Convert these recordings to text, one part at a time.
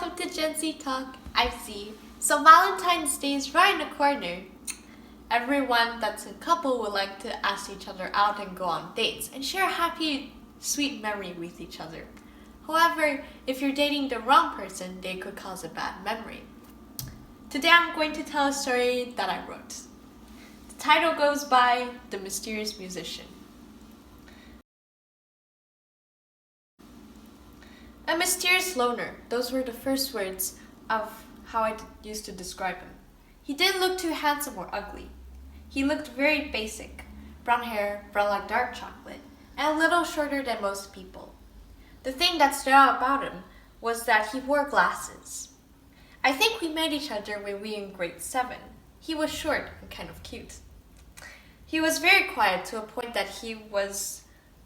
welcome to Gen Z Talk. I'm Z. So Valentine's Day is right in the corner. Everyone that's a couple would like to ask each other out and go on dates and share a happy, sweet memory with each other. However, if you're dating the wrong person, they could cause a bad memory. Today I'm going to tell a story that I wrote. The title goes by The Mysterious Musician. A mysterious loner. Those were the first words of how I used to describe him. He didn't look too handsome or ugly. He looked very basic. Brown hair, brown like dark chocolate, and a little shorter than most people. The thing that stood out about him was that he wore glasses. I think we met each other when we were in grade 7. He was short and kind of cute. He was very quiet to a point that he was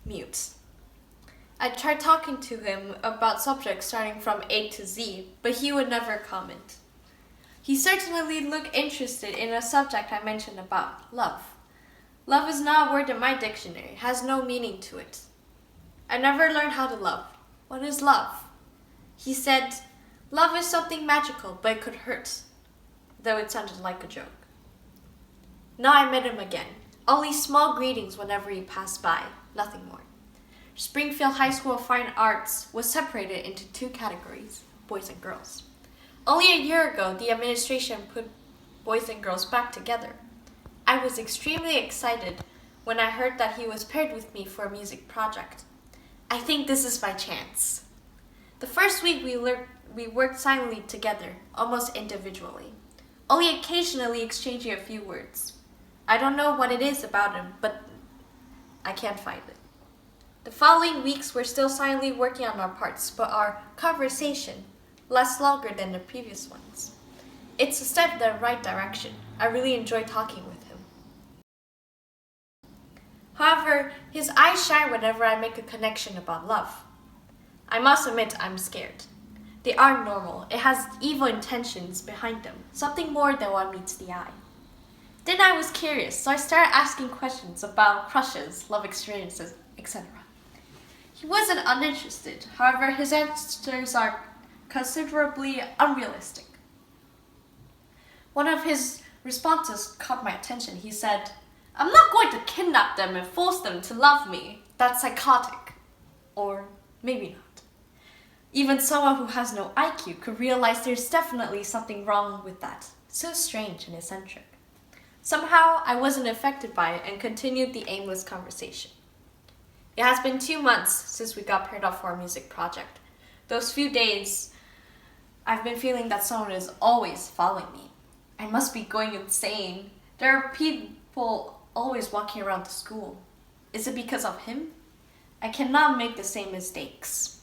mute. I tried talking to him about subjects starting from A to Z, but he would never comment. He certainly looked interested in a subject I mentioned about love. Love is not a word in my dictionary. It has no meaning to it. I never learned how to love. What is love? He said, love is something magical, but it could hurt, though it sounded like a joke. Now I met him again. Only small greetings whenever he passed by, nothing more. Springfield High School of Fine Arts was separated into 2 categories, boys and girls. Only a year ago, the administration put boys and girls back together. I was extremely excited when I heard that he was paired with me for a music project. I think this is by chance. The first week we worked silently together, almost individually, only occasionally exchanging a few words. I don't know what it is about him, but I can't find it. The following weeks we're still silently working on our parts, but our conversation lasts longer than the previous ones. It's a step in the right direction. I really enjoy talking with him. However, his eyes shine whenever I make a connection about love. I must admit I'm scared. They aren't normal. It has evil intentions behind them, something more than what meets the eye. Then I was curious, so I started asking questions about crushes, love experiences, etc. He wasn't uninterested. However, his answers are considerably unrealistic. One of his responses caught my attention. He said, I'm not going to kidnap them and force them to love me. That's psychotic. Or maybe not. Even someone who has no IQ could realize there's definitely something wrong with that. So strange and eccentric. Somehow, I wasn't affected by it and continued the aimless conversation. It has been 2 months since we got paired up for our music project. Those few days, I've been feeling that someone is always following me. I must be going insane. There are people always walking around the school. Is it because of him? I cannot make the same mistakes.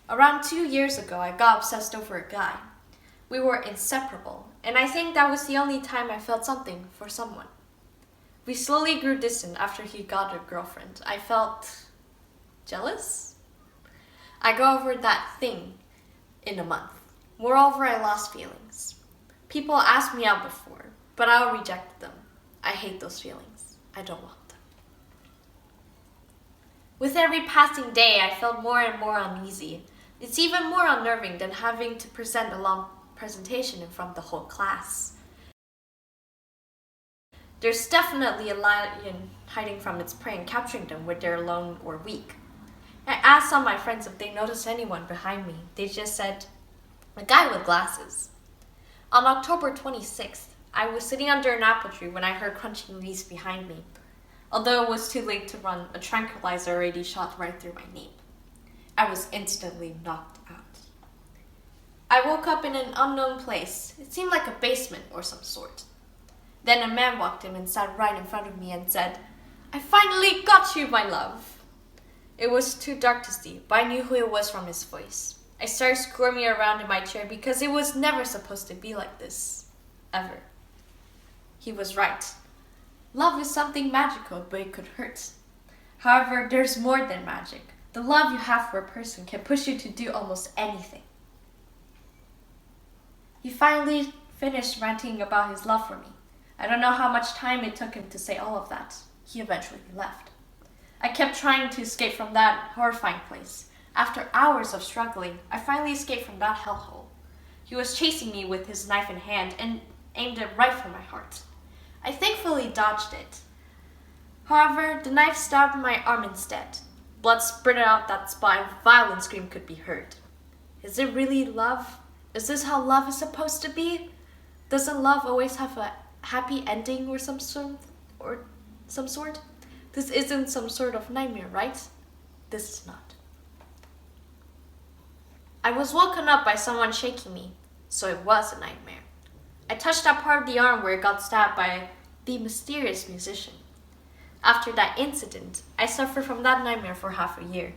Around 2 years ago, I got obsessed over a guy. We were inseparable, and I think that was the only time I felt something for someone. We slowly grew distant after he got a girlfriend. I felt jealous? I got over that thing in a month. Moreover, I lost feelings. People asked me out before, but I rejected them. I hate those feelings. I don't want them. With every passing day, I felt more and more uneasy. It's even more unnerving than having to present a long presentation in front of the whole class. There's definitely a lion hiding from its prey and capturing them when they're alone or weak. I asked some of my friends if they noticed anyone behind me. They just said, a guy with glasses. On October 26th, I was sitting under an apple tree when I heard crunching leaves behind me. Although it was too late to run, a tranquilizer already shot right through my nape. I was instantly knocked out. I woke up in an unknown place. It seemed like a basement or some sort. Then a man walked in and sat right in front of me and said, I finally got you, my love. It was too dark to see, but I knew who it was from his voice. I started squirming around in my chair because it was never supposed to be like this. Ever. He was right. Love is something magical, but it could hurt. However, there's more than magic. The love you have for a person can push you to do almost anything. He finally finished ranting about his love for me. I don't know how much time it took him to say all of that. He eventually left. I kept trying to escape from that horrifying place. After hours of struggling, I finally escaped from that hellhole. He was chasing me with his knife in hand and aimed it right for my heart. I thankfully dodged it. However, the knife stabbed my arm instead. Blood spurted out that spot and a violent scream could be heard. Is it really love? Is this how love is supposed to be? Doesn't love always have a happy ending or some sort? This isn't some sort of nightmare, right? This is not. I was woken up by someone shaking me, so it was a nightmare. I touched that part of the arm where it got stabbed by the mysterious musician. After that incident, I suffered from that nightmare for half a year.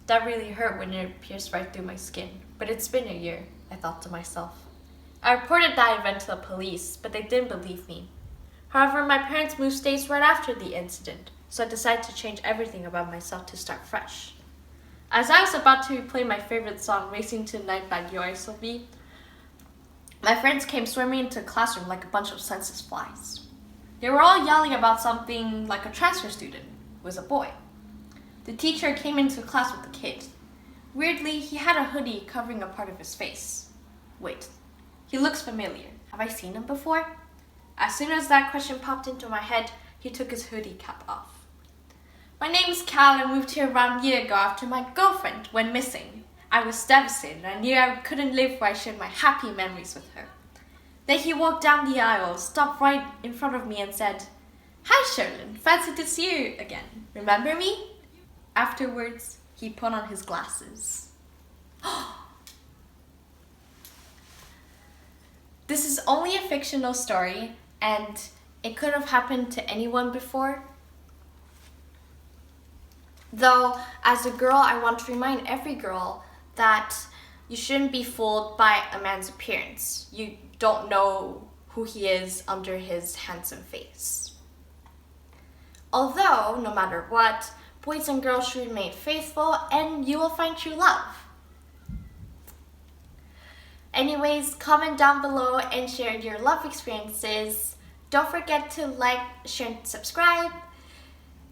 That really hurt when it pierced right through my skin, but it's been a year, I thought to myself. I reported that event to the police, but they didn't believe me. However, my parents moved states right after the incident, so I decided to change everything about myself to start fresh. As I was about to play my favorite song, Racing to the Night by YOASOBI, my friends came swarming into the classroom like a bunch of senseless flies. They were all yelling about something like a transfer student who was a boy. The teacher came into class with the kid. Weirdly, he had a hoodie covering a part of his face. Wait, he looks familiar. Have I seen him before? As soon as that question popped into my head, he took his hoodie cap off. My name's Cal and moved here around a year ago after my girlfriend went missing. I was devastated. I knew I couldn't live where I shared my happy memories with her. Then he walked down the aisle, stopped right in front of me and said, "Hi Sherlyn, fancy to see you again. Remember me?" Afterwards, he put on his glasses. This is only a fictional story, and it could have happened to anyone before. Though, as a girl, I want to remind every girl that you shouldn't be fooled by a man's appearance. You don't know who he is under his handsome face. Although, no matter what, boys and girls should remain faithful and you will find true love. Anyways, comment down below and share your love experiences. Don't forget to like, share, and subscribe.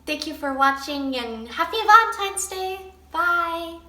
Thank you for watching and happy Valentine's Day. Bye.